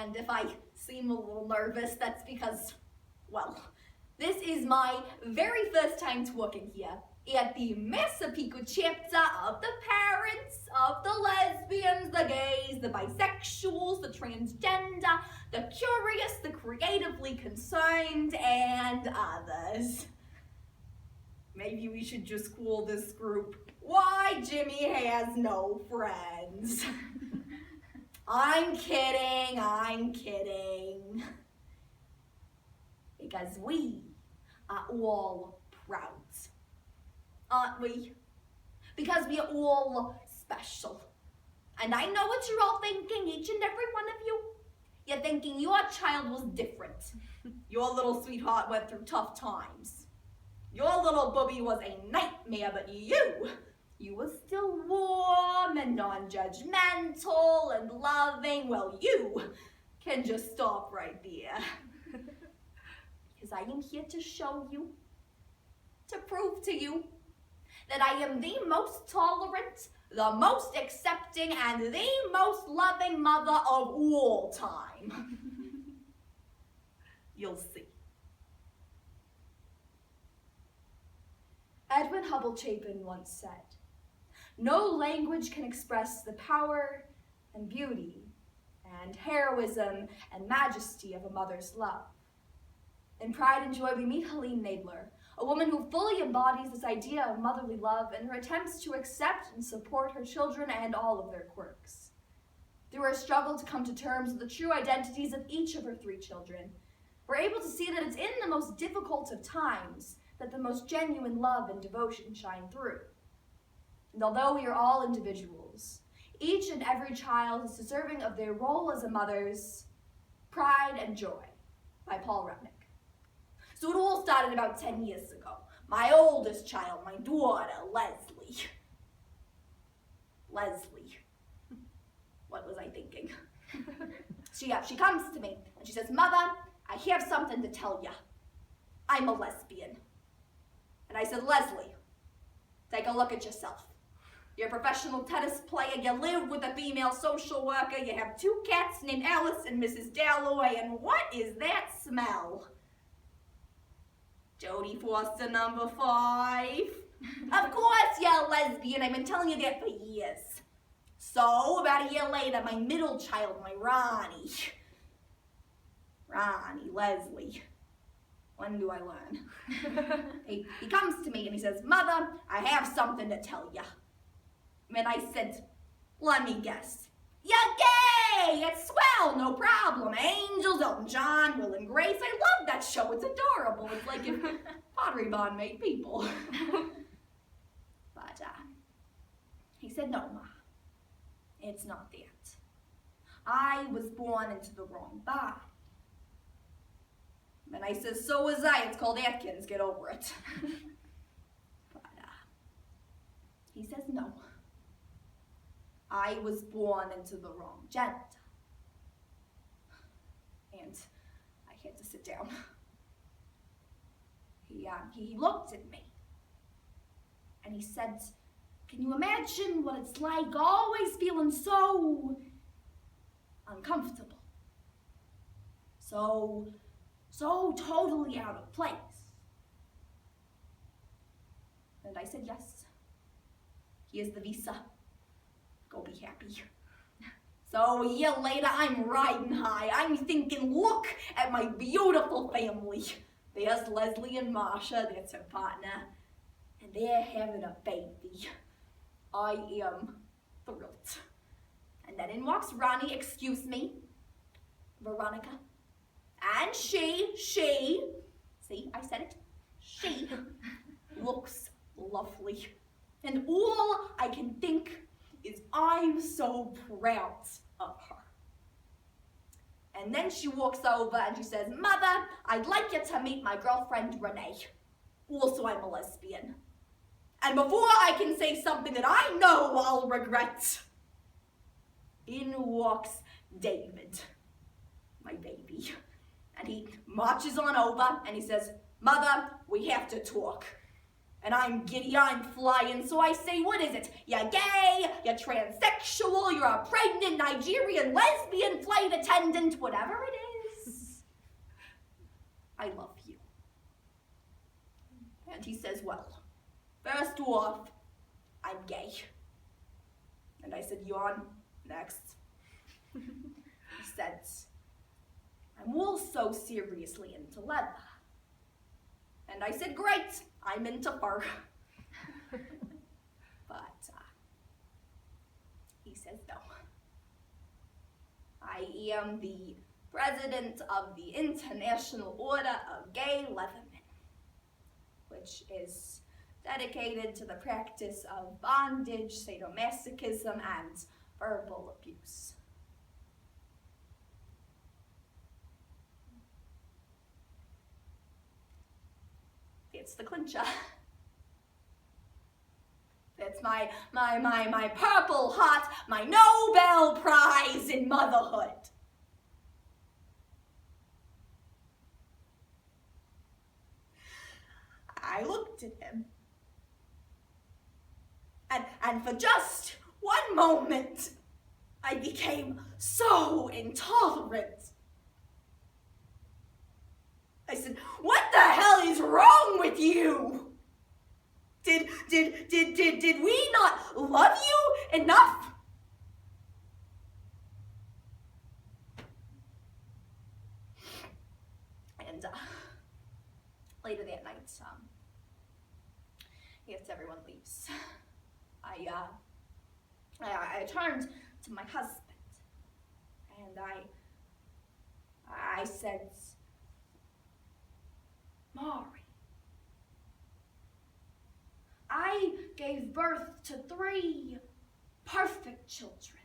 And if I seem a little nervous, that's because, well, this is my very first time working here at the Massapequa chapter of the parents of the lesbians, the gays, the bisexuals, the transgender, the curious, the creatively concerned, and others. Maybe we should just call this group, Why Jimmy Has No Friends. I'm kidding. Because we are all proud, aren't we? Because we are all special. And I know what you're all thinking, each and every one of you. You're thinking your child was different. Your little sweetheart went through tough times. Your little booby was a nightmare, but you were still warm and non-judgmental and loving. Well, you can just stop right there. Because I am here to show you, to prove to you, that I am the most tolerant, the most accepting, and the most loving mother of all time. You'll see. Edwin Hubble Chapin once said, "No language can express the power and beauty and heroism and majesty of a mother's love." In Pride and Joy, we meet Helene Nadler, a woman who fully embodies this idea of motherly love in her attempts to accept and support her children and all of their quirks. Through her struggle to come to terms with the true identities of each of her 3 children, we're able to see that it's in the most difficult of times that the most genuine love and devotion shine through. And although we are all individuals, each and every child is deserving of their role as a mother's Pride and Joy by Paul Rudnick. So it all started about 10 years ago. My oldest child, my daughter, Leslie. What was I thinking? She comes to me and she says, "Mother, I have something to tell you. I'm a lesbian." And I said, "Leslie, take a look at yourself. You're a professional tennis player, you live with a female social worker, you have 2 cats named Alice and Mrs. Dalloway, and what is that smell? Jodie Foster number 5. Of course you're a lesbian, I've been telling you that for years." So, about a year later, my middle child, my Ronnie, Leslie, when do I learn? he comes to me and he says, "Mother, I have something to tell you." And I said, "Let me guess. You're gay! It's swell, no problem. Angels, Elton John, Will and Grace. I love that show. It's adorable. It's like if Pottery Barn made people." But he said, "No, Ma, it's not that. I was born into the wrong body." And I said, "So was I. It's called Atkins. Get over it." But he says, "No. I was born into the wrong gender." And I had to sit down. He looked at me and he said, "Can you imagine what it's like always feeling so uncomfortable? So totally out of place?" And I said, "Yes. Here's the visa. Go be happy." So a year later, I'm riding high. I'm thinking, look at my beautiful family. There's Leslie and Marsha, that's her partner, and they're having a baby. I am thrilled. And then in walks Ronnie, excuse me, Veronica. And she, see, I said it, she looks lovely. And all I can think is I'm so proud of her. And then she walks over and she says, "Mother, I'd like you to meet my girlfriend Renee. Also, I'm a lesbian." And before I can say something that I know I'll regret, in walks David, my baby. And he marches on over and he says, "Mother, we have to talk." And I'm giddy, I'm flying, so I say, what is it? You're gay, you're transsexual, you're a pregnant Nigerian lesbian flight attendant, whatever it is. I love you. And he says, well, first off, I'm gay. And I said, yawn, next. He said, I'm also seriously into leather. And I said, great, I'm into fur. But he says no. I am the president of the International Order of Gay Leathermen, which is dedicated to the practice of bondage, sadomasochism, and verbal abuse. It's the clincher. It's my Purple Heart, my Nobel Prize in motherhood. I looked at him, and for just one moment, I became so intolerant. I said, what the hell is wrong with you? Did we not love you enough? And later that night, after everyone leaves, I turned to my husband and I said, Maury, I gave birth to 3 perfect children.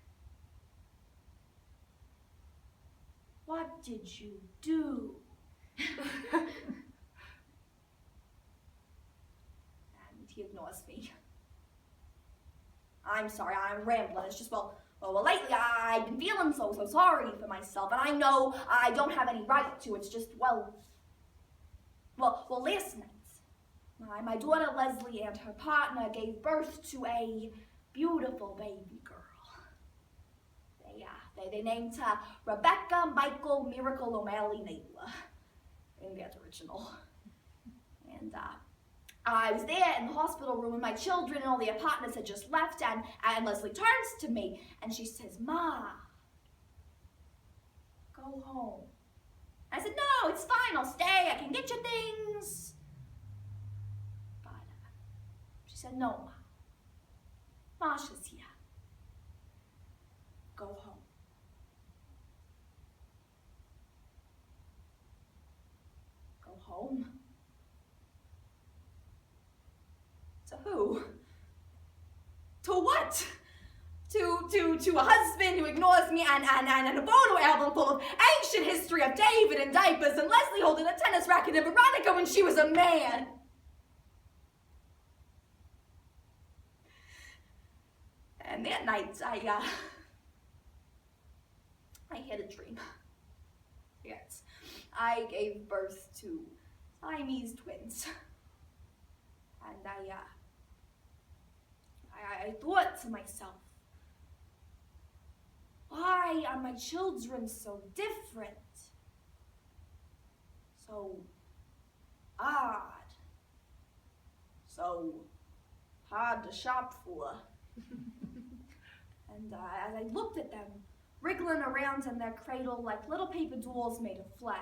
What did you do? And he ignores me. I'm sorry, I'm rambling. It's just, well, lately I've been feeling so sorry for myself, and I know I don't have any right to. It's just, well, last night, my daughter Leslie and her partner gave birth to a beautiful baby girl. They named her Rebecca Michael Miracle O'Malley Naylor in that original. And I was there in the hospital room, and my children and all the partners had just left, and Leslie turns to me and she says, Ma, go home. I said, no, it's fine, I'll stay, I can get you things. But she said, no, Ma, Masha's here. Go home. Go home? To who? To what? To a husband who ignores me and a photo album full of ancient history of David and diapers and Leslie holding a tennis racket and Veronica when she was a man. And that night, I had a dream. Yes, I gave birth to Siamese twins. And I thought to myself, why are my children so different? So odd. So hard to shop for. And as I looked at them, wriggling around in their cradle like little paper dolls made of flesh,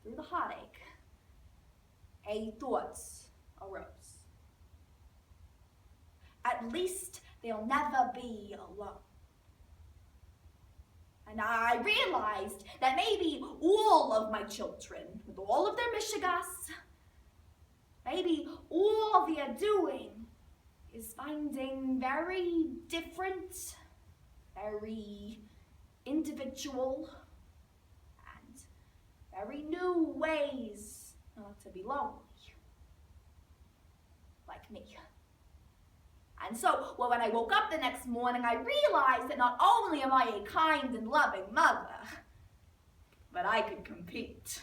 through the heartache, a thought arose. At least they'll never be alone. And I realized that maybe all of my children, with all of their mishigas, maybe all they're doing is finding very different, very individual, and very new ways not to be lonely, like me. And so, when I woke up the next morning, I realized that not only am I a kind and loving mother, but I could compete.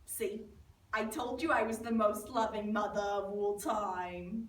See, I I told you I was the most loving mother of all time.